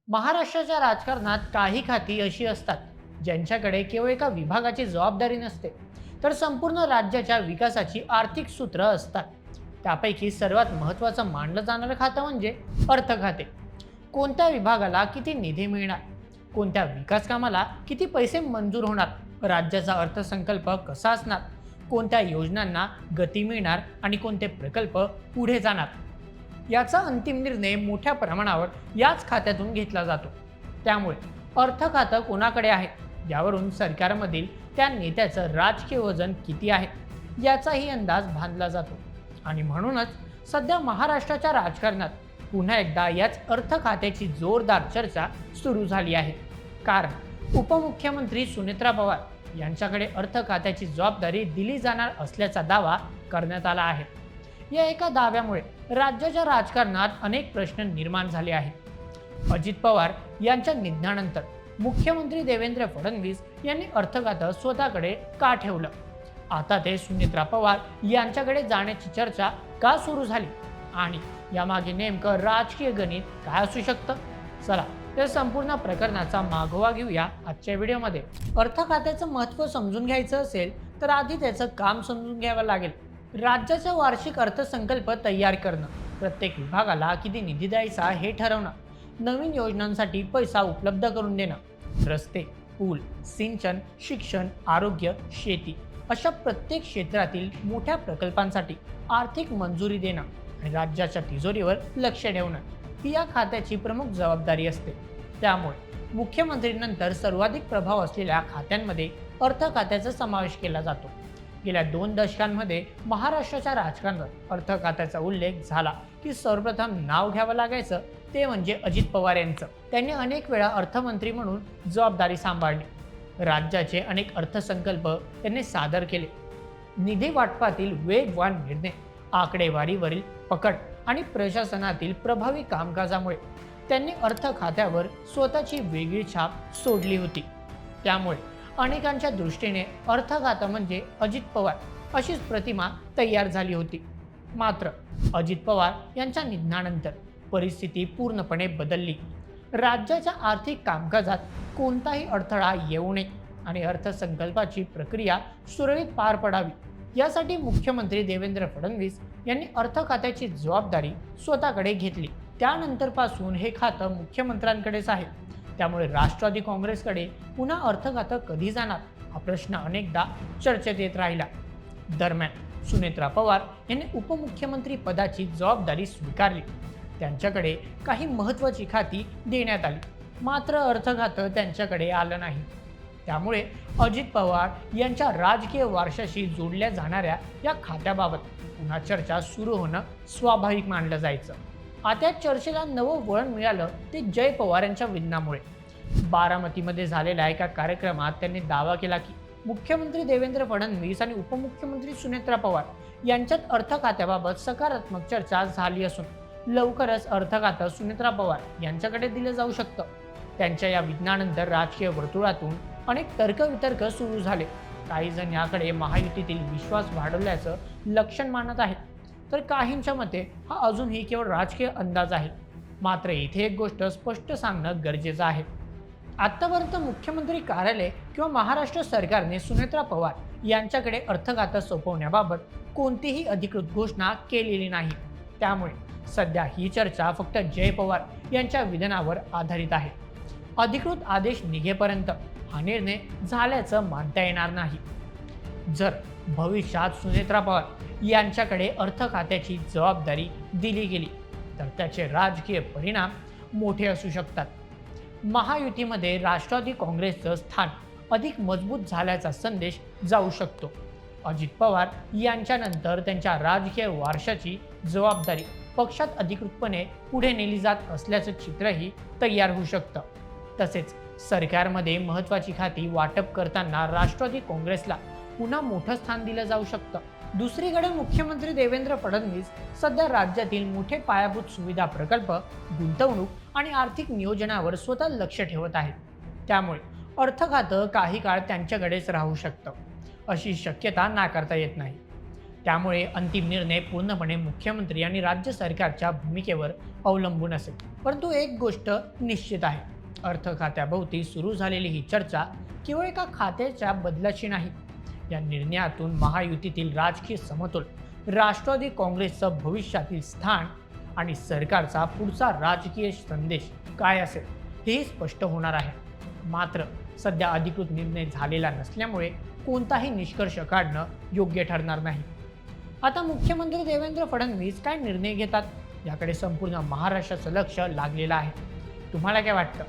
महाराष्ट्राच्या राजकारणात काही खाती अशी असतात ज्यांच्याकडे केवळ एका विभागाची जबाबदारी नसते, तर संपूर्ण राज्याच्या विकासाची आर्थिक सूत्र असतात. त्यापैकी सर्वात महत्त्वाचं मानलं जाणारं खातं म्हणजे अर्थ खाते. कोणत्या विभागाला किती निधी मिळणार, कोणत्या विकास कामाला किती पैसे मंजूर होणार, राज्याचा अर्थसंकल्प कसा असणार, कोणत्या योजनांना गती मिळणार आणि कोणते प्रकल्प पुढे जाणार, याचा अंतिम निर्णय मोठ्या प्रमाणावर याच खात्यातून घेतला जातो. त्यामुळे अर्थ खातं कोणाकडे आहे यावरून सरकारमधील त्या नेत्याचं राजकीय वजन किती आहे याचाही अंदाज बांधला जातो. आणि म्हणूनच सध्या महाराष्ट्राच्या राजकारणात पुन्हा एकदा याच अर्थ खात्याची जोरदार चर्चा सुरू झाली आहे. कारण उपमुख्यमंत्री सुनेत्रा पवार यांच्याकडे अर्थ खात्याची जबाबदारी दिली जाणार असल्याचा दावा करण्यात आला आहे. या एका दाव्यामुळे राज्याच्या राजकारणात अनेक प्रश्न निर्माण झाले आहेत. अजित पवार यांच्या निधनानंतर मुख्यमंत्री देवेंद्र फडणवीस यांनी अर्थ खातं स्वतःकडे का ठेवलं? आता ते सुनेत्रा पवार यांच्याकडे जाण्याची चर्चा का सुरू झाली आणि यामागे नेमकं राजकीय गणित काय असू शकतं? चला या संपूर्ण प्रकरणाचा मागोवा घेऊया आजच्या व्हिडिओमध्ये. अर्थ खात्याचं महत्त्व समजून घ्यायचं असेल तर आधी त्याचं काम समजून घ्यावं लागेल. राज्याचा वार्षिक अर्थसंकल्प तयार करणं, प्रत्येक विभागाला किती निधी द्यायचा हे ठरवणं, नवीन योजनांसाठी पैसा उपलब्ध करून देणं, रस्ते, पूल, सिंचन, शिक्षण, आरोग्य, शेती अशा प्रत्येक क्षेत्रातील मोठ्या प्रकल्पांसाठी आर्थिक मंजुरी देणं आणि राज्याच्या तिजोरीवर लक्ष ठेवणं ही या खात्याची प्रमुख जबाबदारी असते. त्यामुळे मुख्यमंत्रीनंतर सर्वाधिक प्रभाव असलेल्या खात्यांमध्ये अर्थ खात्याचा समावेश केला जातो. गेल्या 2 दशकांमध्ये महाराष्ट्राच्या राजकारणात अर्थ खात्याचा उल्लेख झाला की सर्वप्रथम नाव घ्यावं लागायचं ते म्हणजे अजित पवार यांचं. त्यांनी अनेक वेळा अर्थमंत्री म्हणून जबाबदारी सांभाळली. राज्याचे अनेक अर्थसंकल्प त्यांनी सादर केले. निधी वाटपातील वेगवान निर्णय, आकडेवारीवरील पकड आणि प्रशासनातील प्रभावी कामकाजामुळे त्यांनी अर्थ खात्यावर स्वतःची वेगळी छाप सोडली होती. त्यामुळे अनेकांच्या दृष्टीने अर्थ खातं म्हणजे अजित पवार अशीच प्रतिमा तयार झाली होती. मात्र अजित पवार यांच्या निधनानंतर परिस्थिती पूर्णपणे बदलली. राज्याच्या आर्थिक कामकाजात कोणताही अडथळा येऊ नये आणि अर्थसंकल्पाची प्रक्रिया सुरळीत पार पडावी यासाठी मुख्यमंत्री देवेंद्र फडणवीस यांनी अर्थ खात्याची जबाबदारी स्वतःकडे घेतली. त्यानंतरपासून हे खातं मुख्यमंत्र्यांकडेच आहे. त्यामुळे राष्ट्रवादी काँग्रेसकडे पुन्हा अर्थ खातं कधी जाणार हा प्रश्न अनेकदा चर्चेत येत राहिला. दरम्यान सुनेत्रा पवार यांनी उपमुख्यमंत्री पदाची जबाबदारी स्वीकारली. त्यांच्याकडे काही महत्त्वाची खाती देण्यात आली, मात्र अर्थ खातं त्यांच्याकडे आलं नाही. त्यामुळे अजित पवार यांच्या राजकीय वारशाशी जोडल्या जाणाऱ्या या खात्याबाबत पुन्हा चर्चा सुरू होणं स्वाभाविक मानलं जायचं. आता चर्चेला नवं वळण मिळालं ते जय पवार यांच्या विधानामुळे. बारामतीमध्ये झालेल्या एका कार्यक्रमात त्यांनी दावा केला की मुख्यमंत्री देवेंद्र फडणवीस आणि उपमुख्यमंत्री सुनेत्रा पवार यांच्यात अर्थ खात्याबाबत सकारात्मक चर्चा झाली असून लवकरच अर्थ खातं सुनेत्रा पवार यांच्याकडे दिलं जाऊ शकतं. त्यांच्या या विधानानंतर राजकीय वर्तुळातून अनेक तर्कवितर्क सुरू झाले. काही जण याकडे महायुतीतील विश्वास वाढवल्याचं लक्षण मानत आहेत, तर काहींच्या मते हा अजूनही केवळ राजकीय अंदाज आहे. मात्र इथे एक गोष्ट स्पष्ट सांगणं गरजेचं आहे. आत्तापर्यंत मुख्यमंत्री कार्यालय किंवा महाराष्ट्र सरकारने सुनेत्रा पवार यांच्याकडे अर्थ खातं सोपवण्याबाबत कोणतीही अधिकृत घोषणा केलेली नाही. त्यामुळे सध्या ही चर्चा फक्त जय पवार यांच्या विधानावर आधारित आहे. अधिकृत आदेश निघेपर्यंत हा निर्णय झाल्याचं मानता येणार नाही. जर भविष्यात सुनेत्रा पवार यांच्याकडे अर्थ खात्याची जबाबदारी दिली गेली तर त्याचे राजकीय परिणाम मोठे असू शकतात. महायुतीमध्ये राष्ट्रवादी काँग्रेसचं स्थान अधिक मजबूत झाल्याचा संदेश जाऊ शकतो. अजित पवार यांच्यानंतर त्यांच्या राजकीय वारशाची जबाबदारी पक्षात अधिकृतपणे पुढे नेली जात असल्याचं चित्रही तयार होऊ शकतं. तसेच सरकारमध्ये महत्त्वाची खाती वाटप करताना राष्ट्रवादी काँग्रेसला पुन्हा मोठं स्थान दिलं जाऊ शकतं. दुसरीकडे मुख्यमंत्री देवेंद्र फडणवीस सध्या राज्यातील मोठे पायाभूत सुविधा प्रकल्प, गुंतवणूक आणि आर्थिक नियोजनावर स्वतः लक्ष ठेवत आहेत. त्यामुळे अर्थ खातं काही काळ त्यांच्याकडेच राहू शकतं, अशी शक्यता नाकारता येत नाही. त्यामुळे अंतिम निर्णय पूर्णपणे मुख्यमंत्री आणि राज्य सरकारच्या भूमिकेवर अवलंबून असेल. परंतु एक गोष्ट निश्चित आहे, अर्थ खात्याभोवती सुरू झालेली ही चर्चा केवळ एका खात्याच्या बदलाची नाही. या निर्णयातून महायुतीतील राजकीय समतोल, राष्ट्रवादी काँग्रेसचं भविष्यातील स्थान आणि सरकारचा पुढचा राजकीय संदेश काय असेल हे स्पष्ट होणार आहे. मात्र सध्या अधिकृत निर्णय झालेला नसल्यामुळे कोणताही निष्कर्ष काढणं योग्य ठरणार नाही. आता मुख्यमंत्री देवेंद्र फडणवीस काय निर्णय घेतात याकडे संपूर्ण महाराष्ट्राचं लक्ष लागलेलं आहे. तुम्हाला काय वाटतं?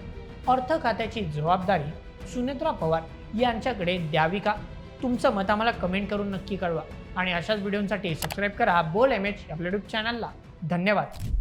अर्थ खात्याची जबाबदारी सुनेत्रा पवार यांच्याकडे द्यावी का? तुमचं मत आम्हाला कमेंट करून नक्की कळवा आणि अशाच व्हिडिओसाठी सबस्क्राईब करा बोल MH आपल्या यूट्यूब चॅनलला. धन्यवाद.